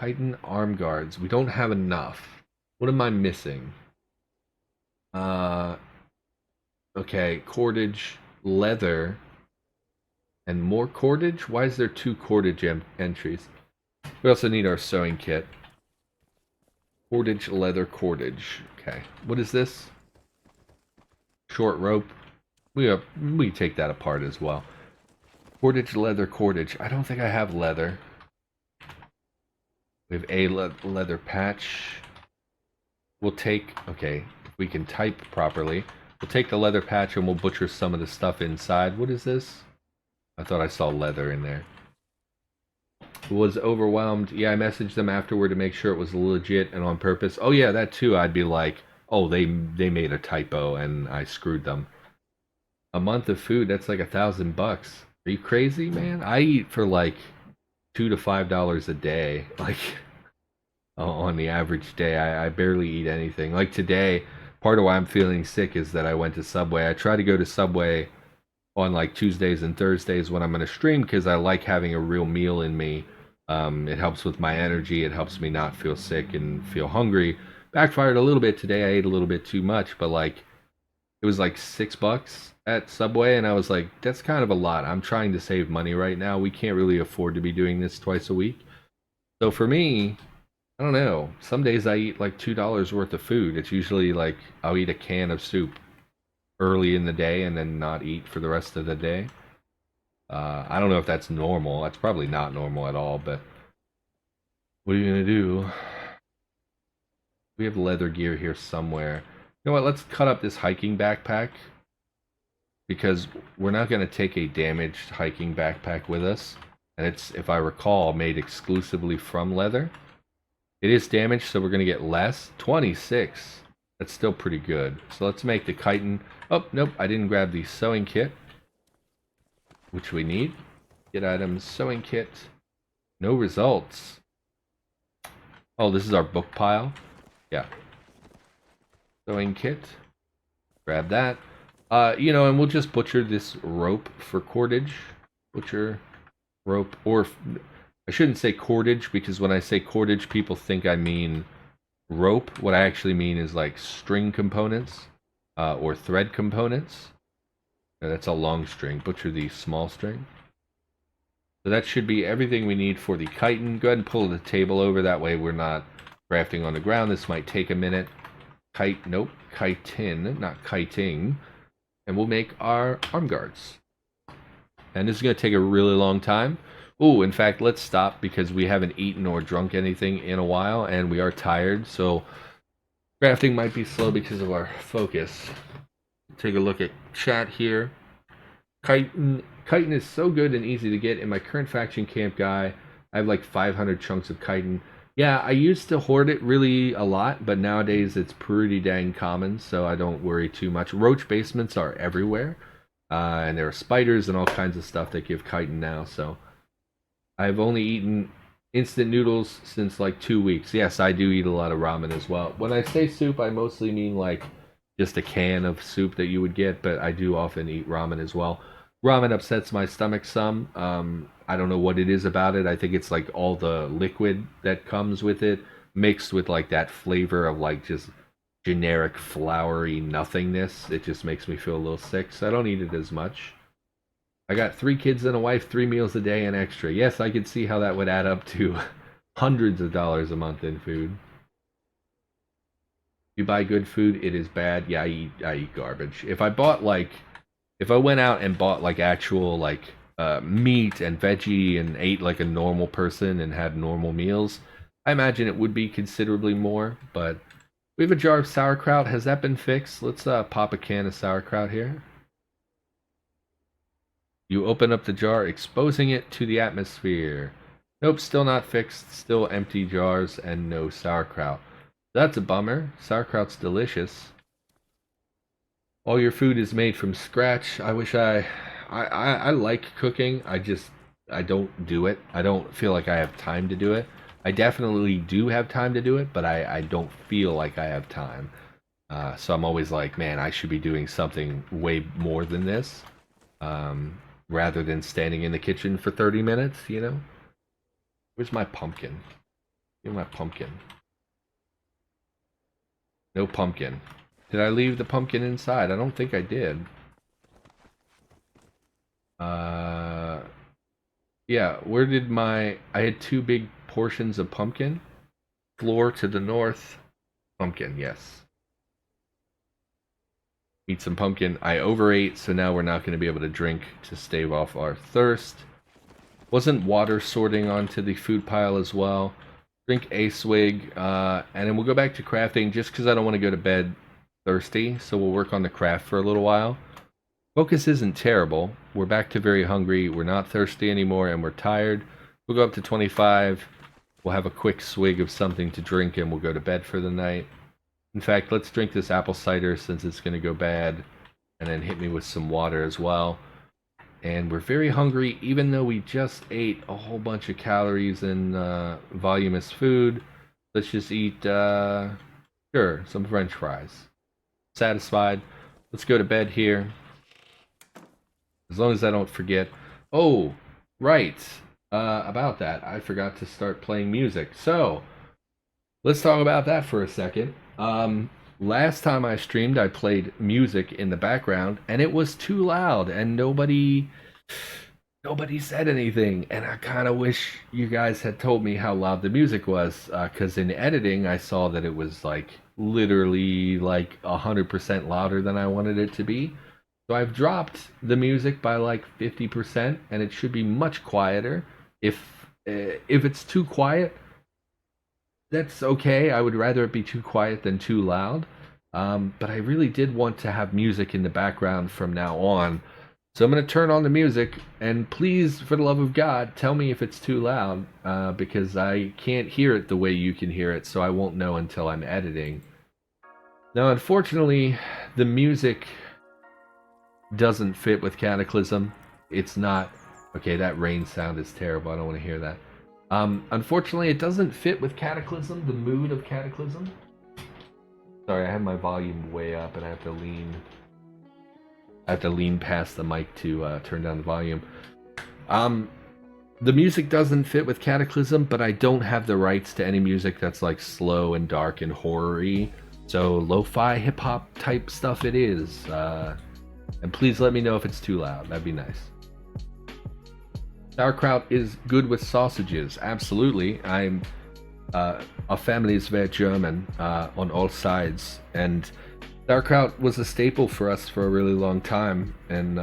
chitin arm guards. We don't have enough. What am I missing? Uh, okay, cordage, leather, and more cordage? Why is there two cordage entries? We also need our sewing kit. Cordage, leather, cordage. Okay, what is this? Short rope. We take that apart as well. Cordage, leather, cordage. I don't think I have leather. We have a leather patch. We'll take, okay, if we can type properly. We'll take the leather patch and we'll butcher some of the stuff inside. What is this? I thought I saw leather in there. Was overwhelmed. Yeah, I messaged them afterward to make sure it was legit and on purpose. Oh yeah, that too. I'd be like, oh, they made a typo and I screwed them. A month of food, that's like $1,000. Are you crazy, man? I eat for like $2 to $5 a day. Like on the average day, I barely eat anything. Like today, part of why I'm feeling sick is that I went to Subway. I try to go to Subway on like Tuesdays and Thursdays when I'm going to stream because I like having a real meal in me. It helps with my energy. It helps me not feel sick and feel hungry. Backfired a little bit today. I ate a little bit too much, but like it was like $6 at Subway, and I was like, that's kind of a lot. I'm trying to save money right now. We can't really afford to be doing this twice a week. So for me, I don't know. Some days I eat like $2 worth of food. It's usually like I'll eat a can of soup early in the day and then not eat for the rest of the day. I don't know if that's normal. That's probably not normal at all, but what are you gonna do? We have leather gear here somewhere. You know what? Let's cut up this hiking backpack because we're not gonna take a damaged hiking backpack with us. And it's, if I recall, made exclusively from leather. It is damaged, so we're gonna get less. 26. That's still pretty good. So let's make the chitin. Oh, nope, I didn't grab the sewing kit, which we need. Get items, sewing kit. No results. Oh, this is our book pile. Yeah. Sewing kit. Grab that. You know, and we'll just butcher this rope for cordage. Butcher rope, or I shouldn't say cordage because when I say cordage, people think I mean rope. What I actually mean is like string components or thread components. That's a long string. Butcher the small string. So that should be everything we need for the chitin. Go ahead and pull the table over. That way we're not crafting on the ground. This might take a minute. Nope. Chitin, not kiting. And we'll make our arm guards. And this is going to take a really long time. Oh, in fact, let's stop because we haven't eaten or drunk anything in a while, and we are tired, so crafting might be slow because of our focus. Take a look at chat here. Chitin is so good and easy to get. In my current faction camp guy, I have like 500 chunks of chitin. Yeah, I used to hoard it really a lot, but nowadays it's pretty dang common, so I don't worry too much. Roach basements are everywhere, and there are spiders and all kinds of stuff that give chitin now, so I've only eaten instant noodles since like 2 weeks. Yes, I do eat a lot of ramen as well. When I say soup, I mostly mean like just a can of soup that you would get, but I do often eat ramen as well. Ramen upsets my stomach some. I don't know what it is about it. I think it's like all the liquid that comes with it mixed with like that flavor of like just generic floury nothingness. It just makes me feel a little sick, so I don't eat it as much. I got 3 kids and a wife, 3 meals a day and extra. Yes, I could see how that would add up to hundreds of dollars a month in food. You buy good food, it is bad. Yeah, I eat garbage. If I went out and bought like actual like meat and veggie and ate like a normal person and had normal meals, I imagine it would be considerably more. But we have a jar of sauerkraut. Has that been fixed? Let's pop a can of sauerkraut here. You open up the jar, exposing it to the atmosphere. Nope, still not fixed. Still empty jars and no sauerkraut. That's a bummer. Sauerkraut's delicious. All your food is made from scratch. I wish I like cooking. I don't do it. I don't feel like I have time to do it. I definitely do have time to do it, but I don't feel like I have time. So I'm always like, man, I should be doing something way more than this. Rather than standing in the kitchen for 30 minutes, you know? Where's my pumpkin? Give me my pumpkin. No pumpkin. Did I leave the pumpkin inside? I don't think I did. Yeah, where did I had 2 big portions of pumpkin. Floor to the north. Pumpkin, yes. Eat some pumpkin. I overate, so now we're not going to be able to drink to stave off our thirst. Wasn't water sorting onto the food pile as well? Drink a swig, and then we'll go back to crafting just because I don't want to go to bed thirsty, so we'll work on the craft for a little while. Focus isn't terrible. We're back to very hungry. We're not thirsty anymore, and we're tired. We'll go up to 25. We'll have a quick swig of something to drink, and we'll go to bed for the night. In fact, let's drink this apple cider since it's going to go bad, and then hit me with some water as well. And we're very hungry, even though we just ate a whole bunch of calories and voluminous food. Let's just eat, sure, some French fries. Satisfied. Let's go to bed here. As long as I don't forget. Oh, right. About that, I forgot to start playing music. So, let's talk about that for a second. Last time I streamed, I played music in the background, and it was too loud, and nobody said anything. And I kind of wish you guys had told me how loud the music was, because in editing, I saw that it was like literally like 100% louder than I wanted it to be. So I've dropped the music by like 50%, and it should be much quieter. If it's too quiet, that's okay. I would rather it be too quiet than too loud. But I really did want to have music in the background from now on. So I'm going to turn on the music, and please, for the love of God, tell me if it's too loud, because I can't hear it the way you can hear it, so I won't know until I'm editing. Now, unfortunately, the music doesn't fit with Cataclysm. It's not... Okay, that rain sound is terrible. I don't want to hear that. Unfortunately, it doesn't fit with Cataclysm, the mood of Cataclysm. Sorry, I have my volume way up, and I have to lean past the mic to turn down the volume. The music doesn't fit with Cataclysm, but I don't have the rights to any music that's like slow and dark and horror-y. So lo-fi hip-hop type stuff it is. And please let me know if it's too loud. That'd be nice. Sauerkraut is good with sausages. Absolutely. I'm our family is very German on all sides, and sauerkraut was a staple for us for a really long time, and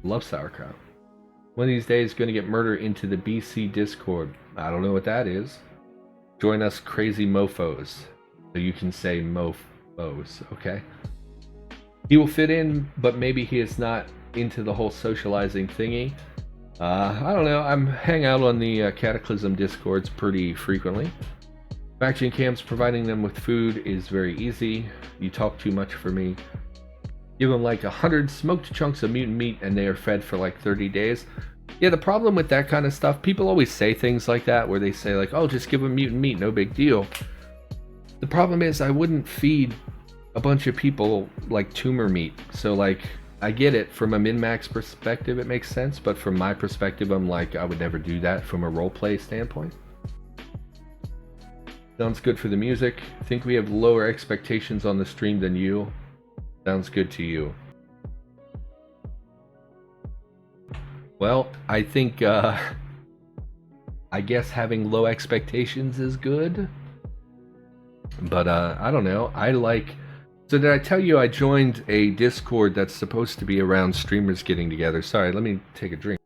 love sauerkraut. One of these days, going to get Murder into the BC Discord. I don't know what that is. Join us, crazy mofos. So you can say mofos, okay? He will fit in, but maybe he is not into the whole socializing thingy. I don't know. I'm hang out on the Cataclysm Discords pretty frequently. Faction camps, providing them with food is very easy. You talk too much for me. Give them like 100 smoked chunks of mutant meat and they are fed for like 30 days. Yeah, the problem with that kind of stuff, people always say things like that where they say like, oh, just give them mutant meat, no big deal. The problem is I wouldn't feed a bunch of people like tumor meat. So like, I get it from a min-max perspective, it makes sense, but from my perspective, I'm like, I would never do that from a roleplay standpoint. Sounds good for the music. I think we have lower expectations on the stream than you. Sounds good to you. Well, I think, I guess having low expectations is good. But, I don't know. So did I tell you I joined a Discord that's supposed to be around streamers getting together? Sorry, let me take a drink.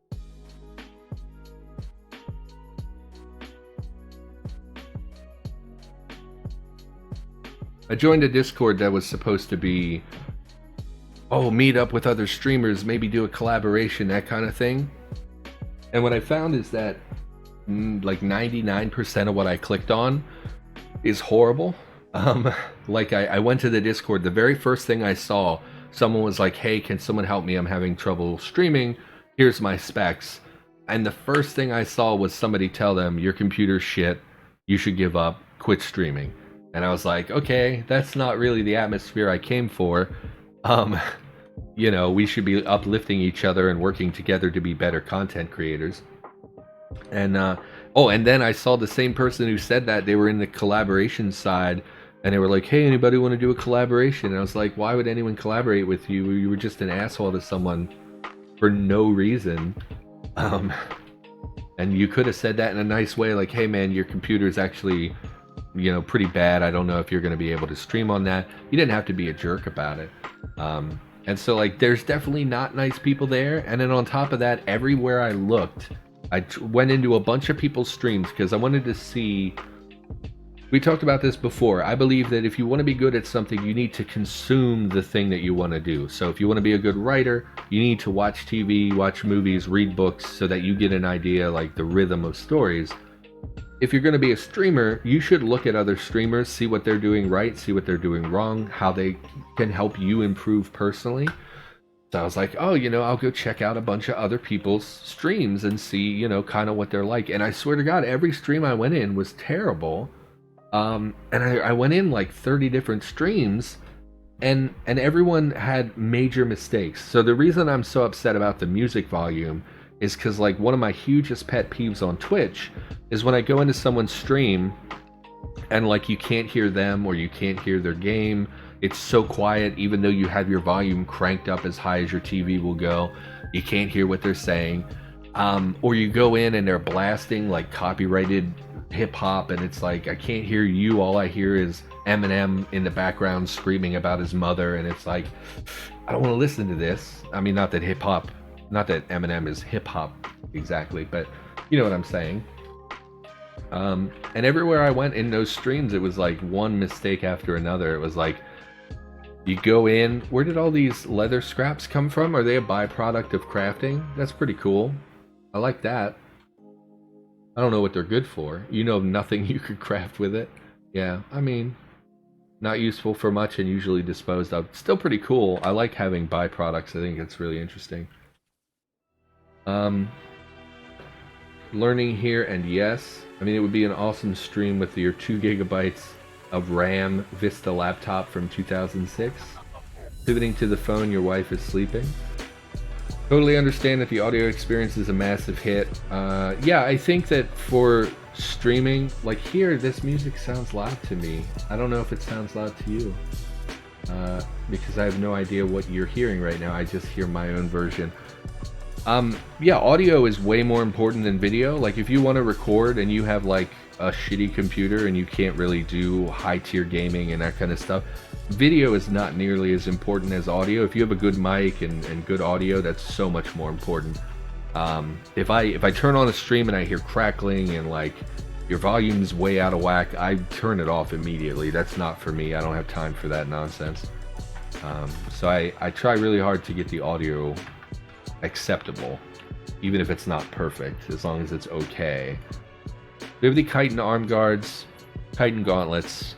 I joined a Discord that was supposed to be, oh, meet up with other streamers, maybe do a collaboration, that kind of thing. And what I found is that like 99% of what I clicked on is horrible. Like I went to the Discord, the very first thing I saw, someone was like, hey, can someone help me? I'm having trouble streaming. Here's my specs. And the first thing I saw was somebody tell them, your computer's shit. You should give up, quit streaming. And I was like, okay, that's not really the atmosphere I came for. You know, we should be uplifting each other and working together to be better content creators. And Oh, and then I saw the same person who said that, they were in the collaboration side, and they were like, hey, anybody want to do a collaboration? And I was like, why would anyone collaborate with you? You were just an asshole to someone for no reason. And you could have said that in a nice way, like, hey man, your computer is actually, you know, pretty bad. I don't know if you're going to be able to stream on that. You didn't have to be a jerk about it. And so, like, there's definitely not nice people there. And then on top of that, everywhere I looked, I went into a bunch of people's streams because I wanted to see. We talked about this before. I believe that if you want to be good at something, you need to consume the thing that you want to do. So if you want to be a good writer, you need to watch TV, watch movies, read books, so that you get an idea, like the rhythm of stories. If you're going to be a streamer, you should look at other streamers, see what they're doing right, see what they're doing wrong, how they can help you improve personally. So I was like, oh, you know, I'll go check out a bunch of other people's streams and see, you know, kind of what they're like. And I swear to God, every stream I went in was terrible. And I went in like 30 different streams, and everyone had major mistakes. So the reason I'm so upset about the music volume is because, like, one of my hugest pet peeves on Twitch is when I go into someone's stream and, like, you can't hear them or you can't hear their game. It's so quiet, even though you have your volume cranked up as high as your TV will go. You can't hear what they're saying. Or you go in and they're blasting like copyrighted hip hop, and it's like, I can't hear you. All I hear is Eminem in the background screaming about his mother, and it's like, I don't want to listen to this. I mean, not that Eminem is hip hop exactly, but you know what I'm saying. And everywhere I went in those streams, it was like one mistake after another. It was like, you go in, where did all these leather scraps come from? Are they a byproduct of crafting? That's pretty cool. I like that. I don't know what they're good for. You know nothing you could craft with it. Yeah, I mean, not useful for much and usually disposed of. Still pretty cool. I like having byproducts. I think it's really interesting. Learning here, and yes. I mean, it would be an awesome stream with your 2 gigabytes of RAM Vista laptop from 2006. Pivoting to the phone, your wife is sleeping. Totally understand that the audio experience is a massive hit. Yeah, I think that for streaming, like here, this music sounds loud to me. I don't know if it sounds loud to you. Because I have no idea what you're hearing right now. I just hear my own version. Yeah, audio is way more important than video. Like, if you want to record and you have like a shitty computer and you can't really do high-tier gaming and that kind of stuff, video is not nearly as important as audio. If you have a good mic and good audio, that's so much more important. If I turn on a stream and I hear crackling and like your volume's way out of whack, I turn it off immediately. That's not for me. I don't have time for that nonsense. So I try really hard to get the audio acceptable, even if it's not perfect, as long as it's okay. We have the chitin arm guards, chitin gauntlets.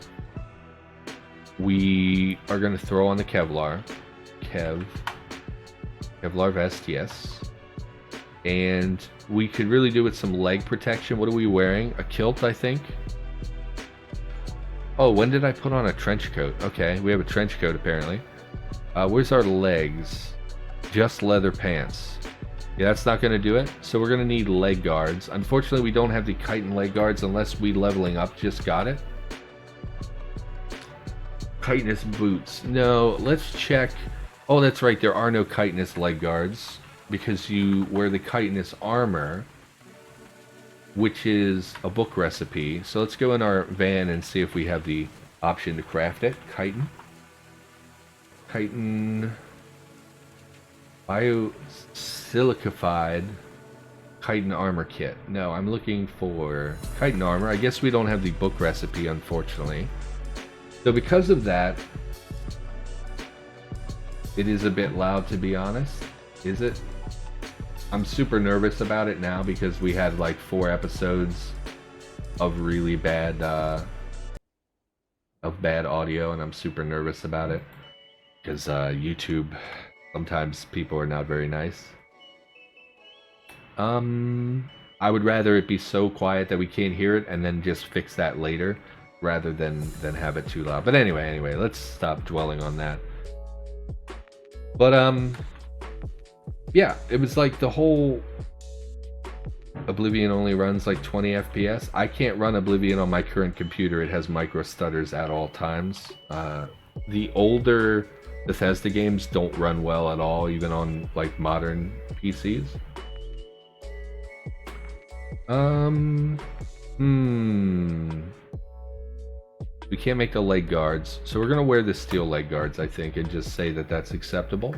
We are going to throw on the Kevlar. Kevlar vest, yes. And we could really do with some leg protection. What are we wearing? A kilt, I think. Oh, when did I put on a trench coat? Okay, we have a trench coat apparently. Where's our legs? Just leather pants. Yeah, that's not going to do it. So we're going to need leg guards. Unfortunately, we don't have the chitin leg guards unless we leveling up just got it. Chitinous boots. No, let's check. Oh, that's right. There are no chitinous leg guards because you wear the chitinous armor, which is a book recipe. So let's go in our van and see if we have the option to craft it. Chitin. Biosilicified chitin armor kit. No, I'm looking for chitin armor. I guess we don't have the book recipe, unfortunately. So because of that, it is a bit loud, to be honest. Is it? I'm super nervous about it now because we had like 4 episodes of really bad audio, and I'm super nervous about it because YouTube, sometimes people are not very nice. I would rather it be so quiet that we can't hear it and then just fix that later rather than have it too loud. But anyway, let's stop dwelling on that. But yeah, it was like the whole Oblivion only runs like 20 FPS. I can't run Oblivion on my current computer. It has micro stutters at all times. The older Bethesda games don't run well at all, even on like modern PCs. We can't make the leg guards, so we're gonna wear the steel leg guards, I think, and just say that that's acceptable.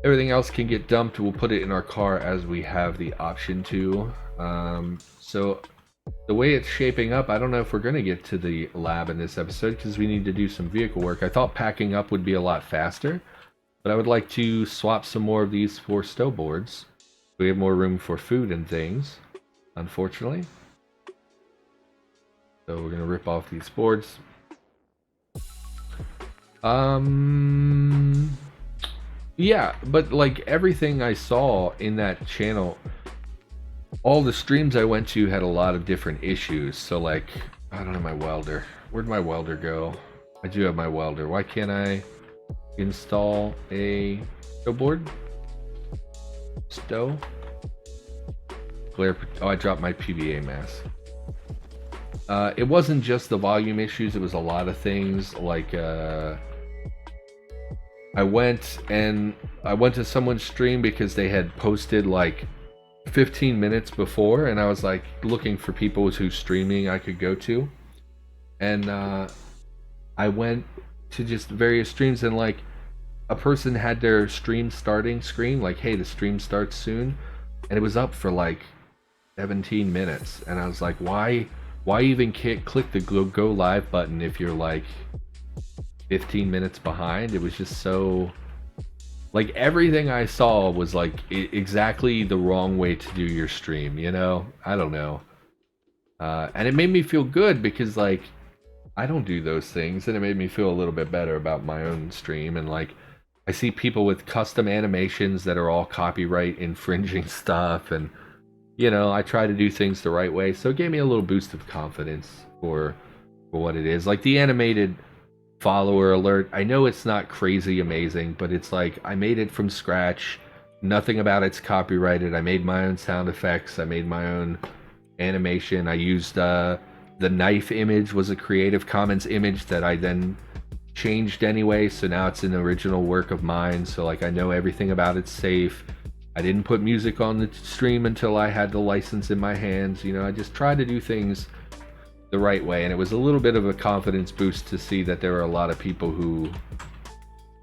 Everything else can get dumped. We'll put it in our car as we have the option to. So the way it's shaping up, I don't know if we're going to get to the lab in this episode because we need to do some vehicle work. I thought packing up would be a lot faster, but I would like to swap some more of these for stow boards. We have more room for food and things, unfortunately. So we're going to rip off these boards. Yeah, but like everything I saw in that channel, all the streams I went to had a lot of different issues. So like, I don't know my welder. Where'd my welder go? I do have my welder. Why can't I install a stow board? Stow? Glare. Oh, I dropped my PVA mask. It wasn't just the volume issues. It was a lot of things like I went to someone's stream because they had posted like 15 minutes before, and I was like looking for people whose streaming I could go to, and I went to just various streams, and like a person had their stream starting screen like, hey, the stream starts soon, and it was up for like 17 minutes, and I was like, why even click the go live button if you're like 15 minutes behind? It was just so, like, everything I saw was like exactly the wrong way to do your stream, you know? I don't know. And it made me feel good because like I don't do those things, and it made me feel a little bit better about my own stream. And like I see people with custom animations that are all copyright infringing stuff, and you know, I try to do things the right way, so it gave me a little boost of confidence for what it is. Like the animated follower alert, I know it's not crazy amazing, but it's like I made it from scratch. Nothing about it's copyrighted. I made my own sound effects. I made my own animation. I used the knife image was a Creative Commons image that I then changed anyway, so now it's an original work of mine. So like I know everything about it's safe. I didn't put music on the stream until I had the license in my hands. You know, I just try to do things the right way, and it was a little bit of a confidence boost to see that there are a lot of people who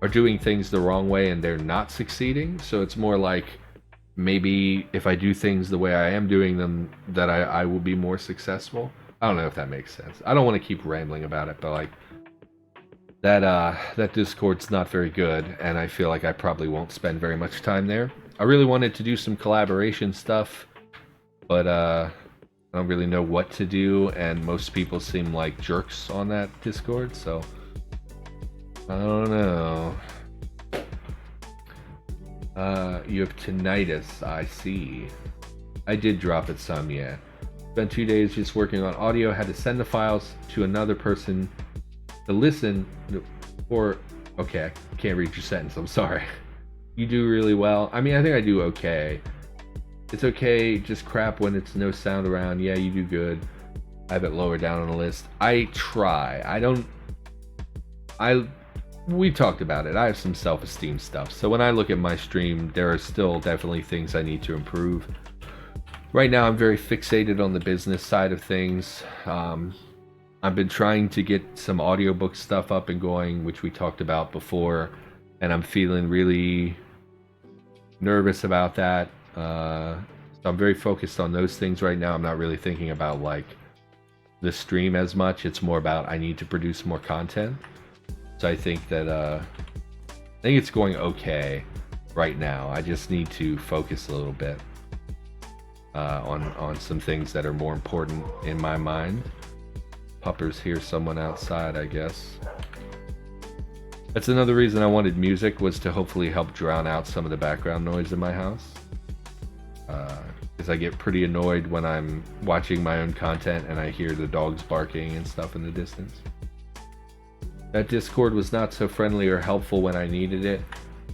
are doing things the wrong way and they're not succeeding. So it's more like maybe if I do things the way I am doing them, that I will be more successful. I don't know if that makes sense. I don't want to keep rambling about it, but like that Discord's not very good, and I feel like I probably won't spend very much time there. I really wanted to do some collaboration stuff, but I don't really know what to do, and most people seem like jerks on that Discord, so I don't know. You have tinnitus, I see. I did drop it some, yeah. Spent 2 days just working on audio, had to send the files to another person to listen, or, okay, I can't read your sentence, I'm sorry. You do really well. I mean, I think I do okay. It's okay, just crap when it's no sound around. Yeah, you do good. I have it lower down on the list. I try. We talked about it. I have some self-esteem stuff. So when I look at my stream, there are still definitely things I need to improve. Right now, I'm very fixated on the business side of things. I've been trying to get some audiobook stuff up and going, which we talked about before, and I'm feeling really nervous about that. So I'm very focused on those things right now. I'm not really thinking about like the stream as much. It's more about I need to produce more content. So I think that I think it's going okay right now. I just need to focus a little bit on some things that are more important in my mind. Puppers hear someone outside, I guess. That's another reason I wanted music, was to hopefully help drown out some of the background noise in my house. Because I get pretty annoyed when I'm watching my own content and I hear the dogs barking and stuff in the distance. That Discord was not so friendly or helpful when I needed it.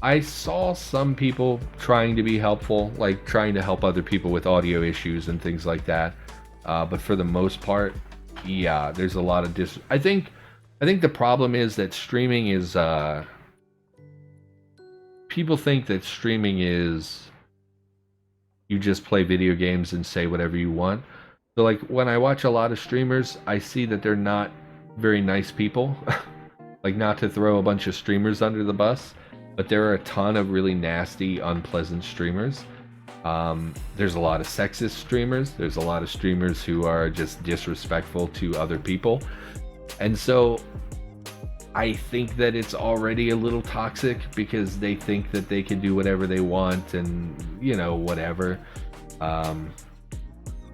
I saw some people trying to be helpful, like trying to help other people with audio issues and things like that. But for the most part, yeah, there's a lot of I think the problem is that streaming is people think that streaming is you just play video games and say whatever you want. So like when I watch a lot of streamers, I see that they're not very nice people. Like, not to throw a bunch of streamers under the bus, but there are a ton of really nasty, unpleasant streamers. There's a lot of sexist streamers. There's a lot of streamers who are just disrespectful to other people. And so I think that it's already a little toxic because they think that they can do whatever they want and, you know, whatever. And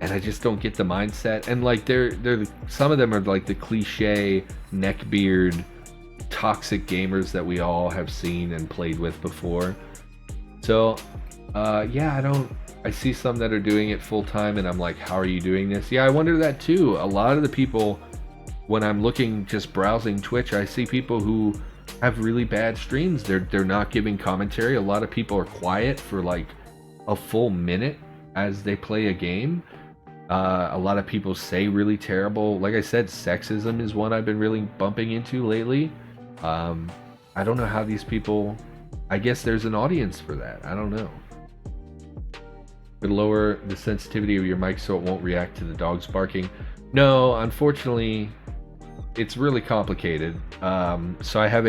I just don't get the mindset. And like they're some of them are like the cliche neckbeard toxic gamers that we all have seen and played with before. So yeah, I see some that are doing it full time and I'm like, how are you doing this? Yeah, I wonder that too. A lot of the people, when I'm looking, just browsing Twitch, I see people who have really bad streams. They're not giving commentary. A lot of people are quiet for like a full minute as they play a game. A lot of people say really terrible, like I said, sexism is one I've been really bumping into lately. I don't know how these people, I guess there's an audience for that. I don't know. Could lower the sensitivity of your mic so it won't react to the dogs barking. No, unfortunately, it's really complicated. So I have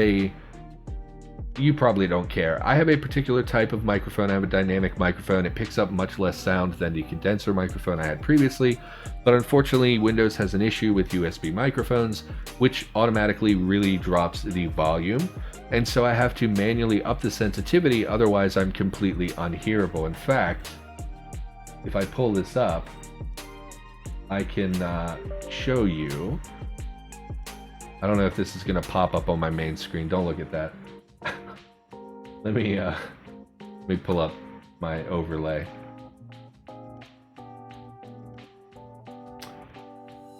you probably don't care. I have a particular type of microphone. I have a dynamic microphone. It picks up much less sound than the condenser microphone I had previously, but unfortunately Windows has an issue with USB microphones, which automatically really drops the volume, and so I have to manually up the sensitivity, otherwise I'm completely unhearable. In fact, if I pull this up, I can show you. I don't know if this is going to pop up on my main screen. Don't look at that. Let me pull up my overlay.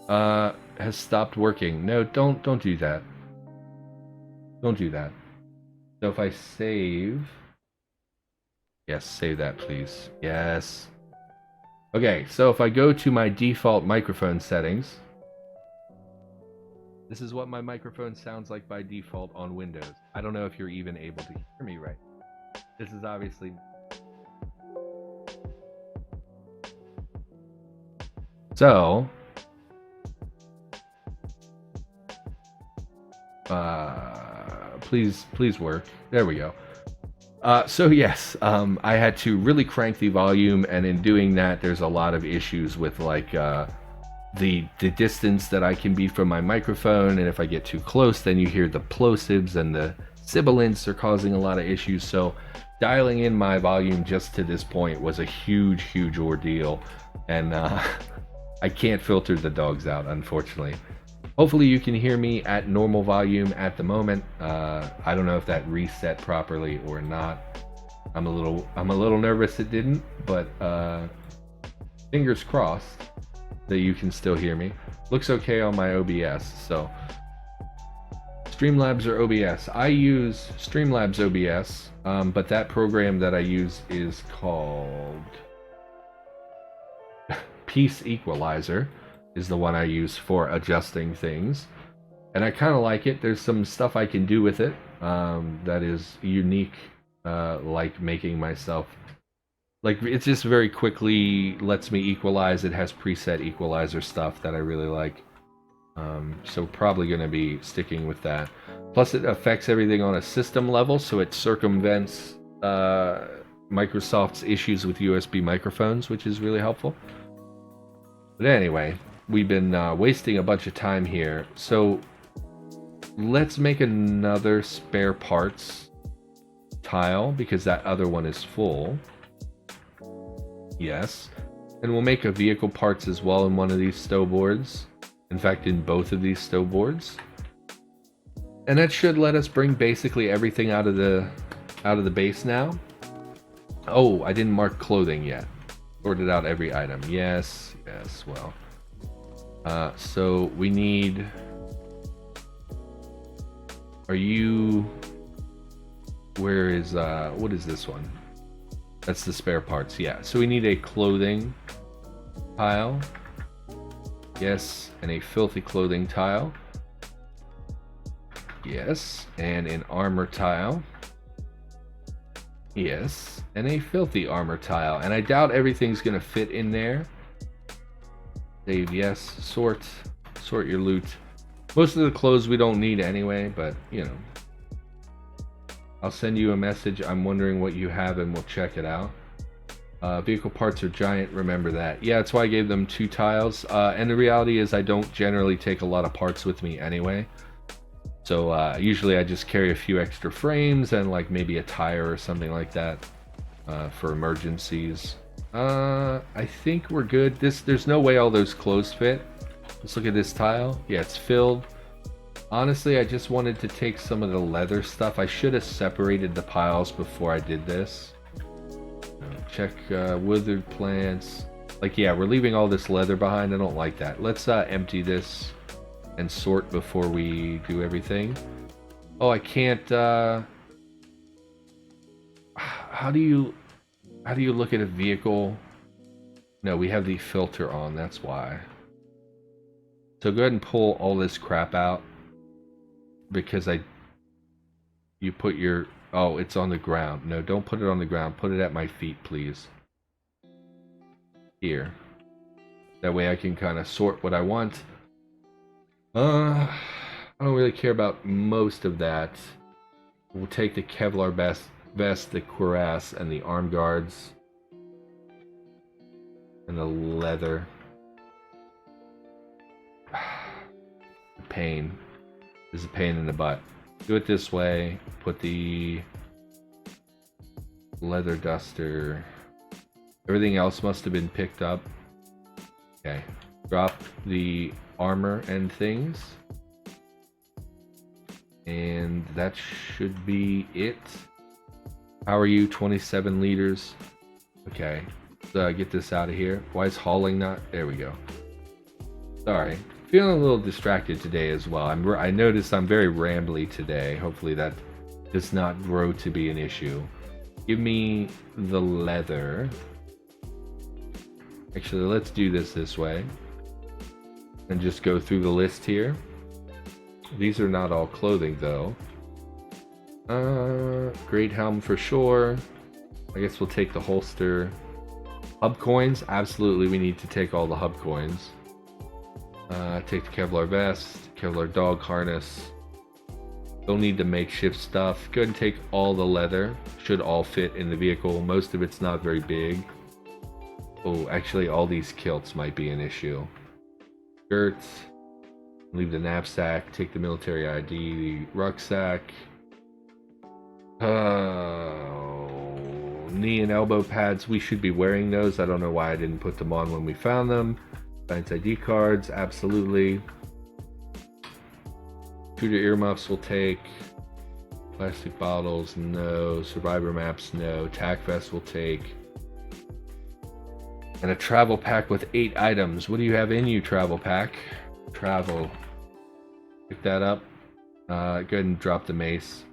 Has stopped working. No, don't do that. Don't do that. So if I save, yes, save that please. Yes. Okay, so if I go to my default microphone settings, this is what my microphone sounds like by default on Windows. I don't know if you're even able to hear me right. This is obviously... So... please work. There we go. So yes, I had to really crank the volume, and in doing that, there's a lot of issues with like the distance that I can be from my microphone, and if I get too close, then you hear the plosives and the sibilants are causing a lot of issues. So dialing in my volume just to this point was a huge ordeal, and I can't filter the dogs out, unfortunately. Hopefully you can hear me at normal volume at the moment. I don't know if that reset properly or not. I'm a little nervous it didn't, but fingers crossed that you can still hear me. Looks okay on my OBS. So Streamlabs or OBS. I use Streamlabs OBS, but that program that I use is called Peace Equalizer, is the one I use for adjusting things, and I kind of like it. There's some stuff I can do with it that is unique, like making myself, like, it's just very quickly lets me equalize. It has preset equalizer stuff that I really like, so probably going to be sticking with that. Plus it affects everything on a system level, so it circumvents Microsoft's issues with USB microphones, which is really helpful. But anyway, we've been wasting a bunch of time here, so let's make another spare parts tile because that other one is full. Yes, and we'll make a vehicle parts as well in one of these stow boards. In fact, in both of these stow boards, and that should let us bring basically everything out of the base now. Oh, I didn't mark clothing yet. Sorted out every item. Yes, well. So we need... Are you... Where is, what is this one? That's the spare parts, yeah. So we need a clothing tile. Yes, and a filthy clothing tile. Yes, and an armor tile. Yes, and a filthy armor tile. And I doubt everything's gonna fit in there. Save, yes. Sort your loot. Most of the clothes we don't need anyway, but, you know. I'll send you a message. I'm wondering what you have and we'll check it out. Vehicle parts are giant, remember that. Yeah, that's why I gave them 2 tiles. And the reality is I don't generally take a lot of parts with me anyway. So usually I just carry a few extra frames and like maybe a tire or something like that for emergencies. I think we're good. There's no way all those clothes fit. Let's look at this tile. Yeah, it's filled. Honestly, I just wanted to take some of the leather stuff. I should have separated the piles before I did this. Check withered plants. Like, yeah, we're leaving all this leather behind. I don't like that. Let's empty this and sort before we do everything. Oh, I can't. How do you look at a vehicle? No, we have the filter on. That's why. So go ahead and pull all this crap out. Because you put your, oh, it's on the ground. No, don't put it on the ground. Put it at my feet, please. Here. That way I can kind of sort what I want. I don't really care about most of that. We'll take the Kevlar vest, the cuirass, and the arm guards. And the leather. The pain. Is a pain in the butt. Do it this way. Put the leather duster. Everything else must have been picked up. Okay. Drop the armor and things. And that should be it. How are you? 27 liters. Okay. Let's get this out of here. Why is hauling not? There we go. Sorry. Feeling a little distracted today as well. I noticed I'm very rambly today. Hopefully that does not grow to be an issue. Give me the leather. Actually, let's do this way. And just go through the list here. These are not all clothing though. Great helm for sure. I guess we'll take the holster. Hub coins? Absolutely, we need to take all the hub coins. Take the Kevlar vest, Kevlar dog harness. Don't need the makeshift stuff. Go ahead and take all the leather. Should all fit in the vehicle. Most of it's not very big. Oh, actually all these kilts might be an issue. Shirts. Leave the knapsack. Take the military ID, the rucksack. Knee and elbow pads. We should be wearing those. I don't know why I didn't put them on when we found them. Science ID cards, absolutely. Shooter earmuffs will take. Plastic bottles, no. Survivor maps, no. Tac vest will take. And a travel pack with 8 items. What do you have in you, travel pack? Travel. Pick that up. Go ahead and drop the mace.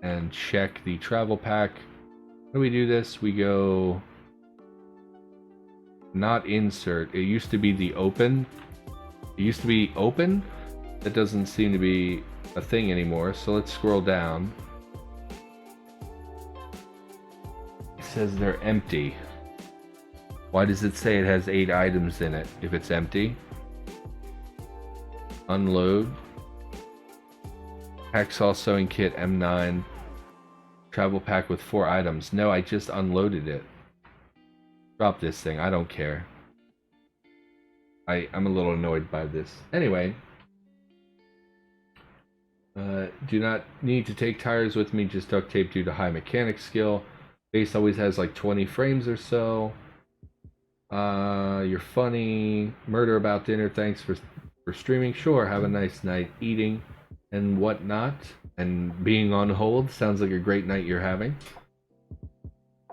And check the travel pack. How do we do this? We go... Not insert. It used to be the open. It used to be open. That doesn't seem to be a thing anymore. So let's scroll down. It says they're empty. Why does it say it has 8 items in it if it's empty? Unload. Hacksaw sewing kit M9. Travel pack with 4 items. No, I just unloaded it. Drop this thing. I don't care. I'm a little annoyed by this. Anyway. Do not need to take tires with me. Just duct tape due to high mechanic skill. Base always has like 20 frames or so. You're funny. Murder about dinner. Thanks for streaming. Sure. Have a nice night eating and whatnot. And being on hold. Sounds like a great night you're having.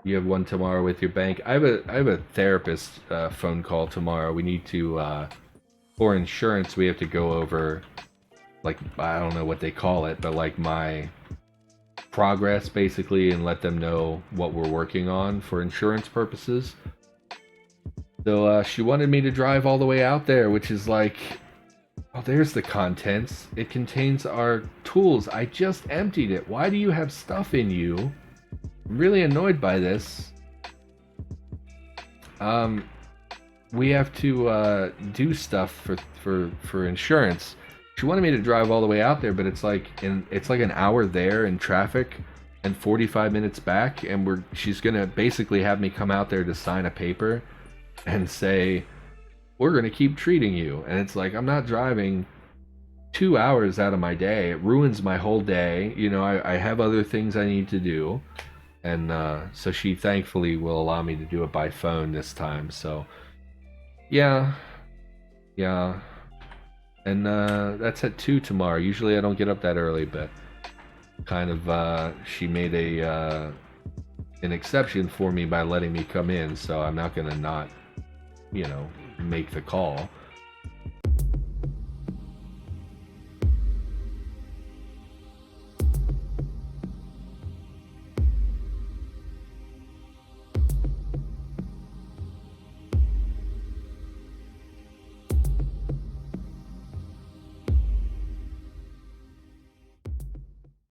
You have one tomorrow with your bank. I have a therapist phone call tomorrow. We need to for insurance we have to go over, like, I don't know what they call it, but like my progress basically and let them know what we're working on for insurance purposes. So she wanted me to drive all the way out there, which is like, oh, there's the contents. It contains our tools. I just emptied it. Why do you have stuff in you? I'm really annoyed by this. We have to do stuff for insurance. She wanted me to drive all the way out there, but it's like an hour there in traffic and 45 minutes back, and she's gonna basically have me come out there to sign a paper and say we're gonna keep treating you. And it's like, I'm not driving 2 hours out of my day. It ruins my whole day. You know, I have other things I need to do. And so she thankfully will allow me to do it by phone this time. So yeah. And that's at 2 tomorrow. Usually I don't get up that early, but kind of she made an exception for me by letting me come in, so I'm not gonna not, you know, make the call.